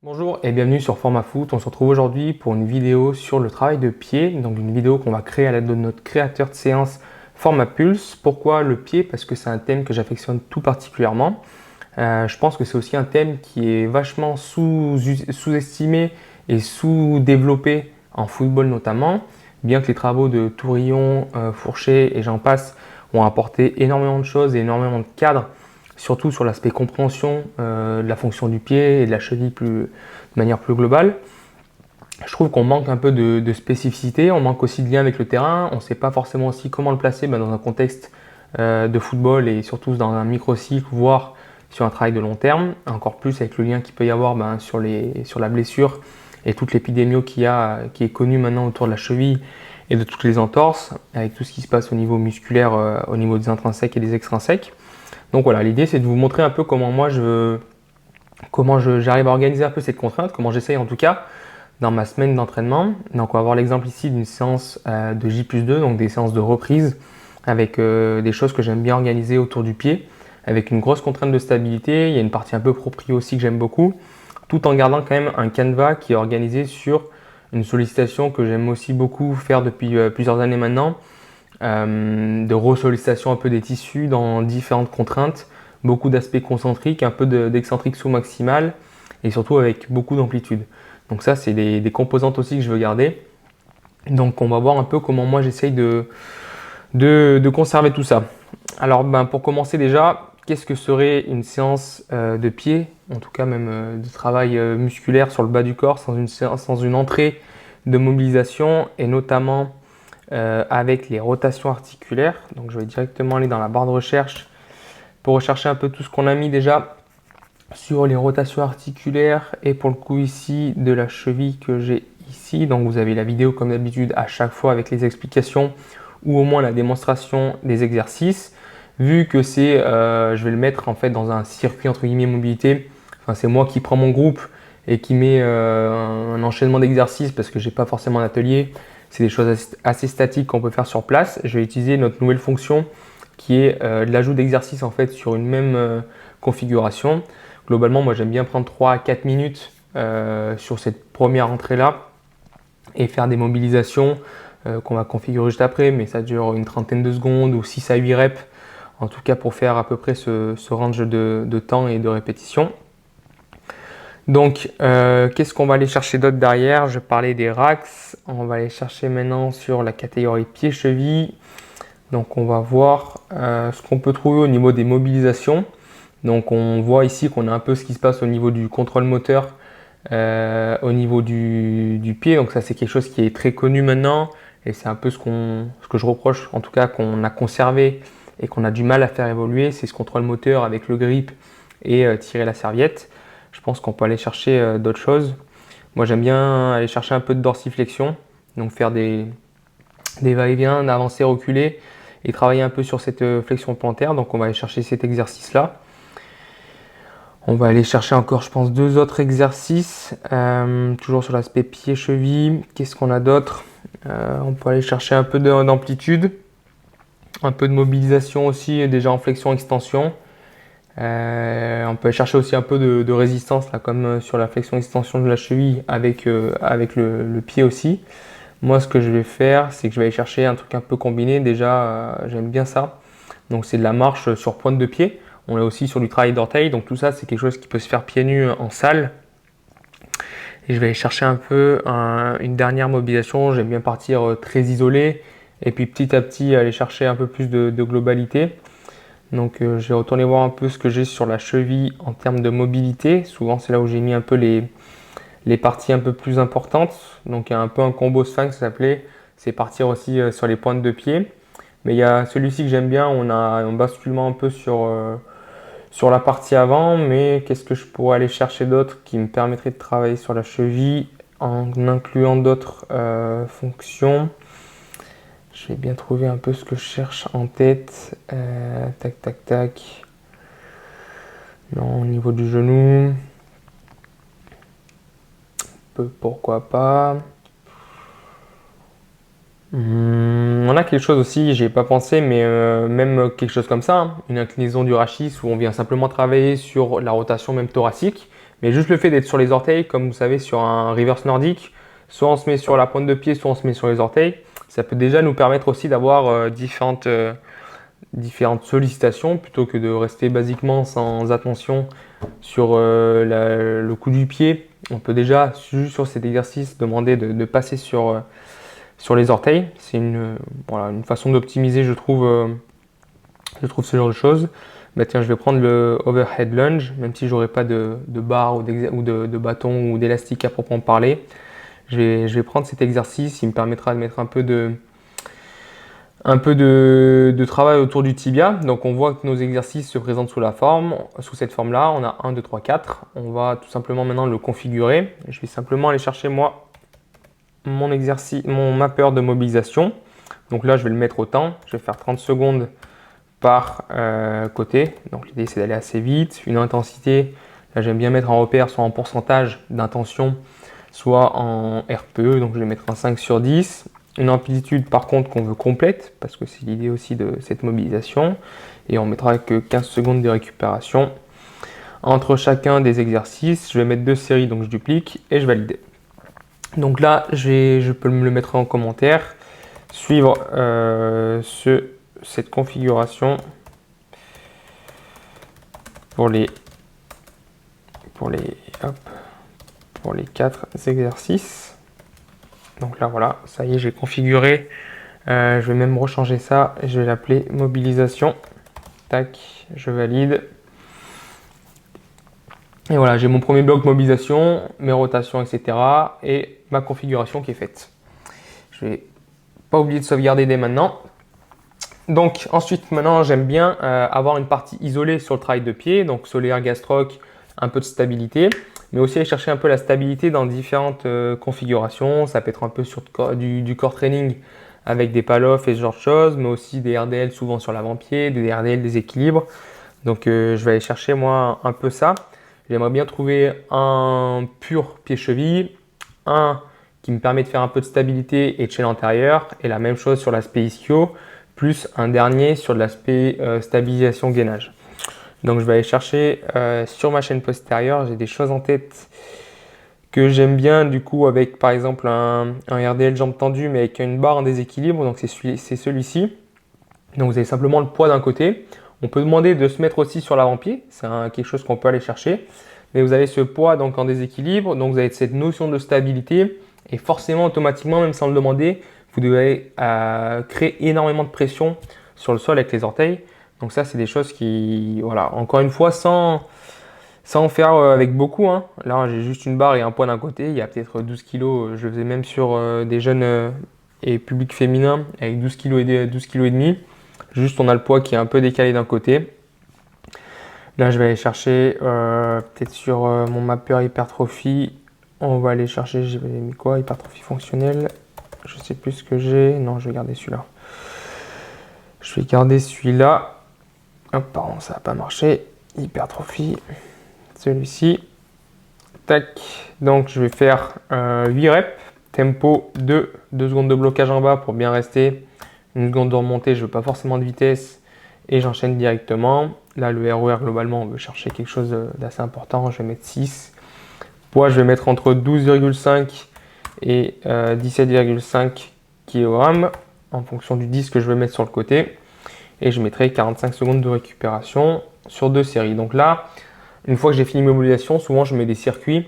Bonjour et bienvenue sur Format Foot. On se retrouve aujourd'hui pour une vidéo sur le travail de pied, donc une vidéo qu'on va créer à l'aide de notre créateur de séance Format Pulse. Pourquoi le pied? Parce que c'est un thème que j'affectionne tout particulièrement. Je pense que c'est aussi un thème qui est vachement sous-estimé et sous-développé en football notamment, bien que les travaux de Tourillon, Fourchet et j'en passe ont apporté énormément de choses et énormément de cadres surtout sur l'aspect compréhension de la fonction du pied et de la cheville de manière plus globale. Je trouve qu'on manque un peu de spécificité, on manque aussi de lien avec le terrain, on ne sait pas forcément aussi comment le placer dans un contexte de football et surtout dans un microcycle, voire sur un travail de long terme, encore plus avec le lien qu'il peut y avoir sur la blessure et toute l'épidémie qui est connue maintenant autour de la cheville et de toutes les entorses, avec tout ce qui se passe au niveau musculaire, au niveau des intrinsèques et des extrinsèques. Donc voilà, l'idée c'est de vous montrer un peu comment j'arrive à organiser un peu cette contrainte, comment j'essaye en tout cas dans ma semaine d'entraînement. Donc on va voir l'exemple ici d'une séance de J+2, donc des séances de reprise avec des choses que j'aime bien organiser autour du pied, avec une grosse contrainte de stabilité. Il y a une partie un peu proprio aussi que j'aime beaucoup, tout en gardant quand même un canevas qui est organisé sur une sollicitation que j'aime aussi beaucoup faire depuis plusieurs années maintenant, de resollicitation un peu des tissus dans différentes contraintes, beaucoup d'aspects concentriques, un peu d'excentrique sous-maximal et surtout avec beaucoup d'amplitude. Donc ça, c'est des composantes aussi que je veux garder. Donc on va voir un peu comment moi j'essaye de conserver tout ça. Alors pour commencer déjà, qu'est-ce que serait une séance de pied, en tout cas même de travail musculaire sur le bas du corps sans une entrée de mobilisation et notamment avec les rotations articulaires. Donc je vais directement aller dans la barre de recherche pour rechercher un peu tout ce qu'on a mis déjà sur les rotations articulaires et pour le coup ici de la cheville que j'ai ici. Donc vous avez la vidéo comme d'habitude à chaque fois avec les explications ou au moins la démonstration des exercices. Vu que je vais le mettre en fait dans un circuit entre guillemets mobilité, enfin c'est moi qui prends mon groupe et qui met un enchaînement d'exercices parce que j'ai pas forcément un atelier. C'est des choses assez statiques qu'on peut faire sur place. Je vais utiliser notre nouvelle fonction qui est de l'ajout d'exercices en fait sur une même configuration. Globalement, moi j'aime bien prendre 3 à 4 minutes sur cette première entrée-là et faire des mobilisations qu'on va configurer juste après, mais ça dure une trentaine de secondes ou 6 à 8 reps, en tout cas pour faire à peu près ce range de temps et de répétition. Donc, qu'est-ce qu'on va aller chercher d'autre derrière? Je parlais des racks. On va aller chercher maintenant sur la catégorie pied-cheville. Donc, on va voir ce qu'on peut trouver au niveau des mobilisations. Donc, on voit ici qu'on a un peu ce qui se passe au niveau du contrôle moteur, au niveau du pied. Donc, ça, c'est quelque chose qui est très connu maintenant. Et c'est un peu ce que je reproche, en tout cas, qu'on a conservé et qu'on a du mal à faire évoluer. C'est ce contrôle moteur avec le grip et tirer la serviette. Je pense qu'on peut aller chercher d'autres choses. Moi, j'aime bien aller chercher un peu de dorsiflexion, donc faire des va-et-vient, avancer, reculer et travailler un peu sur cette flexion plantaire. Donc, on va aller chercher cet exercice-là. On va aller chercher encore, je pense, deux autres exercices, toujours sur l'aspect pied-cheville. Qu'est-ce qu'on a d'autre? On peut aller chercher un peu d'amplitude, un peu de mobilisation aussi, déjà en flexion-extension. On peut chercher aussi un peu de résistance, là, comme sur la flexion-extension de la cheville avec le pied aussi. Moi, ce que je vais faire, c'est que je vais aller chercher un truc un peu combiné. Déjà, j'aime bien ça. Donc, c'est de la marche sur pointe de pied. On est aussi sur du travail d'orteil. Donc, tout ça, c'est quelque chose qui peut se faire pieds nus en salle. Et je vais aller chercher un peu une dernière mobilisation. J'aime bien partir très isolé. Et puis, petit à petit, aller chercher un peu plus de globalité. Donc je vais retourner voir un peu ce que j'ai sur la cheville en termes de mobilité. Souvent c'est là où j'ai mis un peu les parties un peu plus importantes. Donc il y a un peu un combo sphinx ça s'appelait. C'est partir aussi sur les pointes de pied. Mais il y a celui-ci que j'aime bien, on a un basculement un peu sur la partie avant. Mais qu'est-ce que je pourrais aller chercher d'autre qui me permettrait de travailler sur la cheville en incluant d'autres fonctions? Je vais bien trouver un peu ce que je cherche en tête. Tac, tac, tac. Non, au niveau du genou. Pourquoi pas. On a quelque chose aussi, j'ai pas pensé, mais même quelque chose comme ça, hein, une inclinaison du rachis où on vient simplement travailler sur la rotation même thoracique, Mais juste le fait d'être sur les orteils, comme vous savez sur un reverse nordique, soit on se met sur la pointe de pied, soit on se met sur les orteils, ça peut déjà nous permettre aussi d'avoir différentes sollicitations plutôt que de rester basiquement sans attention sur le coup du pied. On peut déjà, juste sur cet exercice, demander de passer sur les orteils. C'est une façon d'optimiser, je trouve ce genre de choses. Bah tiens, je vais prendre le overhead lunge, même si j'aurai pas de barre ou de bâton ou d'élastique à proprement parler. Je vais prendre cet exercice, il me permettra de mettre un peu de travail autour du tibia. Donc on voit que nos exercices se présentent sous cette forme-là. On a 1, 2, 3, 4. On va tout simplement maintenant le configurer. Je vais simplement aller chercher moi mon mappeur de mobilisation. Donc là, je vais le mettre au temps. Je vais faire 30 secondes par côté. Donc l'idée, c'est d'aller assez vite. Une intensité, là, j'aime bien mettre en repère, soit en pourcentage d'intention, soit en RPE. Donc je vais mettre un 5 sur 10. Une amplitude, par contre, qu'on veut complète, parce que c'est l'idée aussi de cette mobilisation. Et on mettra que 15 secondes de récupération. Entre chacun des exercices, je vais mettre 2 séries, donc je duplique et je valide. Donc là, je peux me le mettre en commentaire, suivre cette configuration pour les 4 exercices. Donc là, voilà, ça y est, j'ai configuré. Je vais même rechanger ça. Je vais l'appeler mobilisation. Tac, je valide. Et voilà, j'ai mon premier bloc mobilisation, mes rotations, etc. Et ma configuration qui est faite. Je vais pas oublier de sauvegarder dès maintenant. Donc ensuite, maintenant, j'aime bien avoir une partie isolée sur le travail de pied. Donc solaire, gastroc, un peu de stabilité. Mais aussi aller chercher un peu la stabilité dans différentes configurations. Ça peut être un peu sur du core training avec des pal-off et ce genre de choses. Mais aussi des RDL souvent sur l'avant-pied, des RDL des équilibres. Donc je vais aller chercher moi un peu ça. J'aimerais bien trouver un pur pied-cheville, un qui me permet de faire un peu de stabilité et de chaîne antérieure, et la même chose sur l'aspect ischio, plus un dernier sur de l'aspect stabilisation gainage. Donc je vais aller chercher sur ma chaîne postérieure, j'ai des choses en tête que j'aime bien du coup avec par exemple un RDL jambe tendue mais avec une barre en déséquilibre, donc c'est celui-ci. Donc vous avez simplement le poids d'un côté. On peut demander de se mettre aussi sur l'avant-pied, c'est quelque chose qu'on peut aller chercher. Mais vous avez ce poids donc en déséquilibre, donc vous avez cette notion de stabilité et forcément automatiquement, même sans le demander, vous devez créer énormément de pression sur le sol avec les orteils. Donc ça, c'est des choses qui, voilà, encore une fois, sans en faire avec beaucoup. Hein. Là, j'ai juste une barre et un poids d'un côté. Il y a peut-être 12 kg. Je le faisais même sur des jeunes et public féminin avec 12 kg et 12 kg et demi. Juste, on a le poids qui est un peu décalé d'un côté. Là, je vais aller chercher peut-être sur mon mappeur hypertrophie. On va aller chercher, j'ai mis quoi? Hypertrophie fonctionnelle. Je sais plus ce que j'ai. Non, je vais garder celui-là. Je vais garder celui-là. Hop, pardon, ça n'a pas marché. Hypertrophie. Celui-ci. Tac. Donc, je vais faire 8 reps. Tempo 2. 2 secondes de blocage en bas pour bien rester. Une seconde de remontée, je ne veux pas forcément de vitesse. Et j'enchaîne directement. Là, le ROR, globalement, on veut chercher quelque chose d'assez important. Je vais mettre 6. Poids, je vais mettre entre 12,5 et 17,5 kg en fonction du disque que je vais mettre sur le côté. Et je mettrai 45 secondes de récupération sur 2 séries. Donc là, une fois que j'ai fini mes mobilisations, souvent je mets des circuits.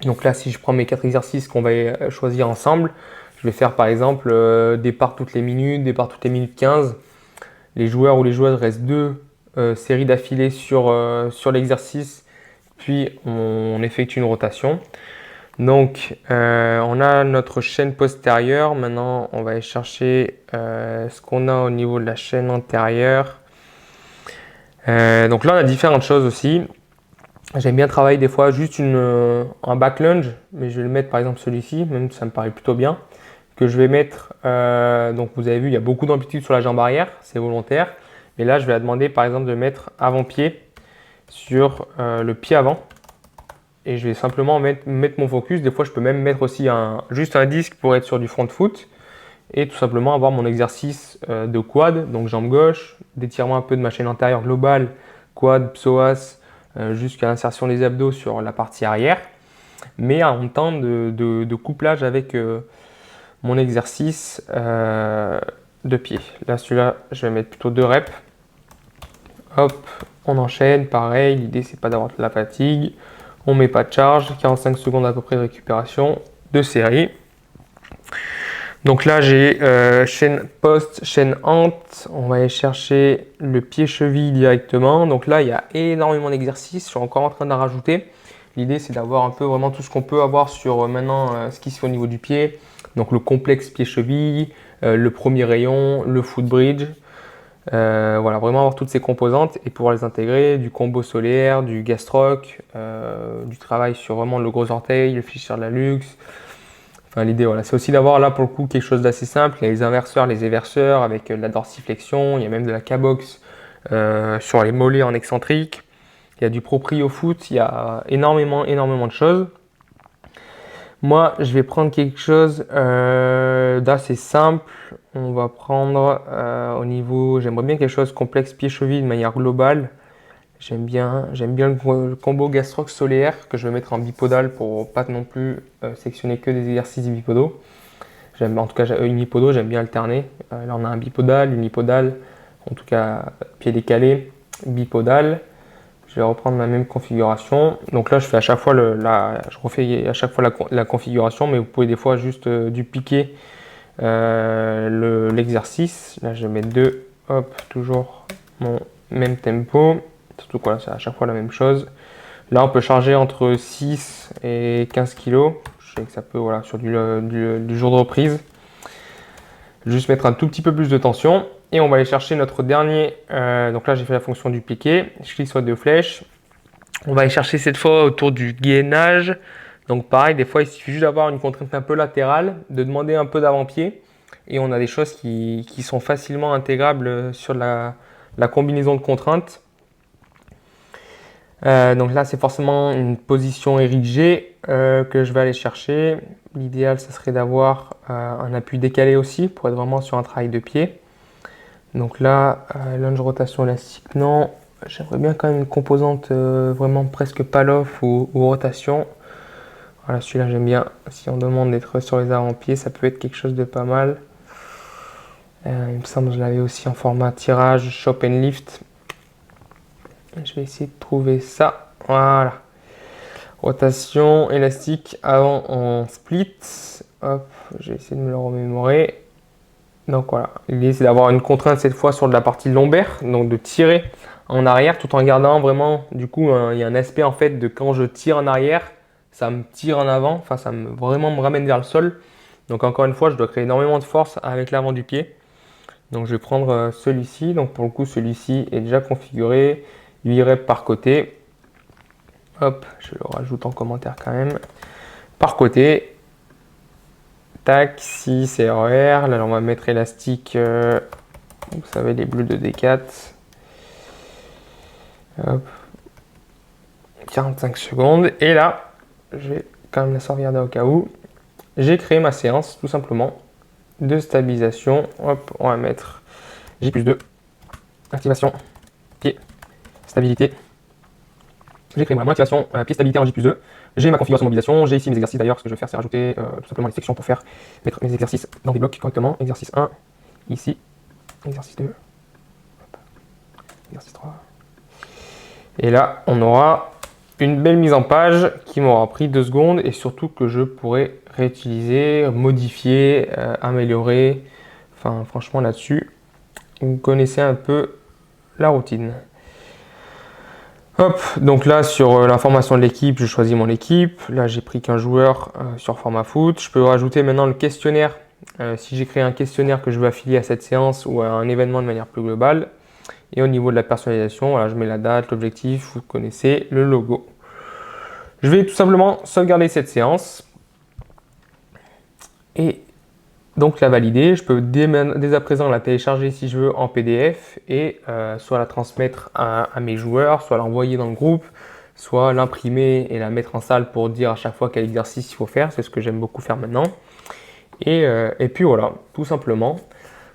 Donc là, si je prends mes 4 exercices qu'on va choisir ensemble, je vais faire par exemple départ toutes les minutes, départ toutes les minutes 15. Les joueurs ou les joueuses restent 2 séries d'affilée sur l'exercice, puis on effectue une rotation. Donc on a notre chaîne postérieure. Maintenant, on va aller chercher ce qu'on a au niveau de la chaîne antérieure. Donc là, on a différentes choses aussi. J'aime bien travailler des fois juste un back lunge, mais je vais le mettre par exemple celui-ci, même ça me paraît plutôt bien. Que je vais mettre, donc vous avez vu, il y a beaucoup d'amplitude sur la jambe arrière, c'est volontaire. Mais là, je vais la demander par exemple de mettre avant-pied sur le pied avant. Et je vais simplement mettre mon focus. Des fois, je peux même mettre aussi juste un disque pour être sur du front foot. Et tout simplement avoir mon exercice de quad, donc jambe gauche, d'étirement un peu de ma chaîne antérieure globale, quad, psoas, jusqu'à l'insertion des abdos sur la partie arrière, mais en temps de couplage avec mon exercice de pied. Là, celui-là, je vais mettre plutôt 2 reps. Hop, on enchaîne, pareil, l'idée c'est pas d'avoir de la fatigue. On met pas de charge, 45 secondes à peu près de récupération, 2 séries. Donc là, j'ai chaîne poste, chaîne hante. On va aller chercher le pied-cheville directement. Donc là, il y a énormément d'exercices. Je suis encore en train d'en rajouter. L'idée, c'est d'avoir un peu vraiment tout ce qu'on peut avoir sur maintenant ce qui se fait au niveau du pied. Donc le complexe pied-cheville, le premier rayon, le foot bridge. Voilà, vraiment avoir toutes ces composantes et pouvoir les intégrer, du combo solaire, du gastroc, du travail sur vraiment le gros orteil, le fléchisseur de la luxe. Enfin, l'idée, voilà, c'est aussi d'avoir là pour le coup quelque chose d'assez simple. Il y a les inverseurs, les éverseurs avec de la dorsiflexion. Il y a même de la K-box sur les mollets en excentrique. Il y a du proprio foot. Il y a énormément de choses. Moi, je vais prendre quelque chose d'assez simple. On va prendre au niveau, j'aimerais bien quelque chose complexe pied-cheville de manière globale. J'aime bien le combo gastroc solaire que je vais mettre en bipodal pour pas non plus sectionner que des exercices bipodaux. En tout cas, unipodo, j'aime bien alterner. Là, on a un bipodal, unipodal, en tout cas pied décalé, bipodal. Je vais reprendre la même configuration. Donc là, je fais à chaque fois je refais à chaque fois la configuration, mais vous pouvez des fois juste dupliquer l'exercice. Là, je vais mettre 2, hop, toujours mon même tempo. Surtout que voilà, c'est à chaque fois la même chose. Là, on peut charger entre 6 et 15 kg. Je sais que ça peut, voilà, sur du jour de reprise. Juste mettre un tout petit peu plus de tension. Et on va aller chercher notre dernier. Donc là, j'ai fait la fonction dupliquer. Je clique sur 2 flèches. On va aller chercher cette fois autour du gainage. Donc pareil, des fois, il suffit juste d'avoir une contrainte un peu latérale, de demander un peu d'avant-pied. Et on a des choses qui sont facilement intégrables sur la combinaison de contraintes. Donc là, c'est forcément une position érigée que je vais aller chercher. L'idéal, ce serait d'avoir un appui décalé aussi pour être vraiment sur un travail de pied. Donc là, lunge rotation élastique, non. J'aimerais bien quand même une composante vraiment presque pal-off ou rotation. Voilà, celui-là, j'aime bien. Si on demande d'être sur les avant-pieds, ça peut être quelque chose de pas mal. Il me semble que je l'avais aussi en format tirage, chop and lift. Je vais essayer de trouver ça. Voilà. Rotation élastique avant en split. Hop, j'ai essayé de me le remémorer. Donc voilà, l'idée c'est d'avoir une contrainte cette fois sur de la partie lombaire, donc de tirer en arrière tout en gardant vraiment, du coup, il y a un aspect en fait de quand je tire en arrière, ça me tire en avant, enfin ça vraiment me ramène vers le sol. Donc encore une fois, je dois créer énormément de force avec l'avant du pied. Donc je vais prendre celui-ci, donc pour le coup celui-ci est déjà configuré, 8 reps par côté. Hop, je le rajoute en commentaire quand même. Par côté. Tac, 6 RER. Là, on va mettre élastique. Vous savez, les bleus de D4. Hop. 45 secondes. Et là, je vais quand même la sauvegarder au cas où. J'ai créé ma séance, tout simplement, de stabilisation. Hop, on va mettre J+2. Activation. Pied. Stabilité. J'ai créé mon activation pied stabilité en J+2. J'ai ma configuration de mobilisation. J'ai ici mes exercices d'ailleurs. Ce que je vais faire, c'est rajouter tout simplement les sections pour mettre mes exercices dans des blocs correctement. Exercice 1, ici. Exercice 2. Hop. Exercice 3. Et là, on aura une belle mise en page qui m'aura pris 2 secondes et surtout que je pourrais réutiliser, modifier, améliorer. Enfin, franchement, là-dessus, vous connaissez un peu la routine. Hop, donc là sur l'information de l'équipe, je choisis mon équipe. Là j'ai pris qu'un joueur sur format foot. Je peux rajouter maintenant le questionnaire si j'ai créé un questionnaire que je veux affilier à cette séance ou à un événement de manière plus globale. Et au niveau de la personnalisation, voilà, je mets la date, l'objectif, vous connaissez, le logo. Je vais tout simplement sauvegarder cette séance et donc la valider. Je peux dès à présent la télécharger si je veux en PDF et soit la transmettre à mes joueurs, soit l'envoyer dans le groupe, soit l'imprimer et la mettre en salle pour dire à chaque fois quel exercice il faut faire. C'est ce que j'aime beaucoup faire maintenant. Et puis voilà, tout simplement.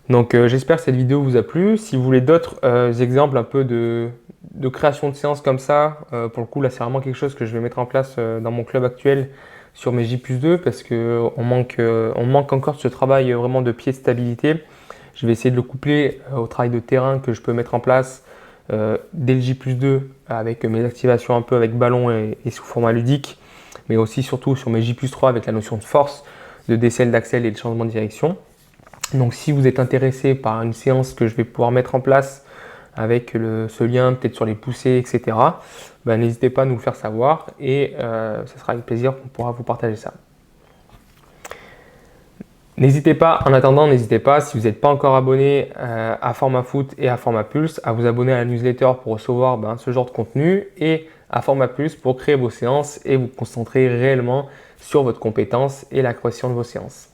Donc j'espère que cette vidéo vous a plu. Si vous voulez d'autres exemples un peu de création de séances comme ça, pour le coup là c'est vraiment quelque chose que je vais mettre en place dans mon club actuel sur mes J+2 parce qu'on manque encore de ce travail vraiment de pied de stabilité. Je vais essayer de le coupler au travail de terrain que je peux mettre en place dès le J+2 avec mes activations un peu avec ballon et sous format ludique, mais aussi surtout sur mes J+3 avec la notion de force, de décel, d'axel et de changement de direction. Donc si vous êtes intéressé par une séance que je vais pouvoir mettre en place avec ce lien peut-être sur les poussées, etc., ben, n'hésitez pas à nous le faire savoir et ce sera avec plaisir qu'on pourra vous partager ça. N'hésitez pas, en attendant, n'hésitez pas, si vous n'êtes pas encore abonné à Format Foot et à Format Pulse, à vous abonner à la newsletter pour recevoir ce genre de contenu et à Format Pulse pour créer vos séances et vous concentrer réellement sur votre compétence et la création de vos séances.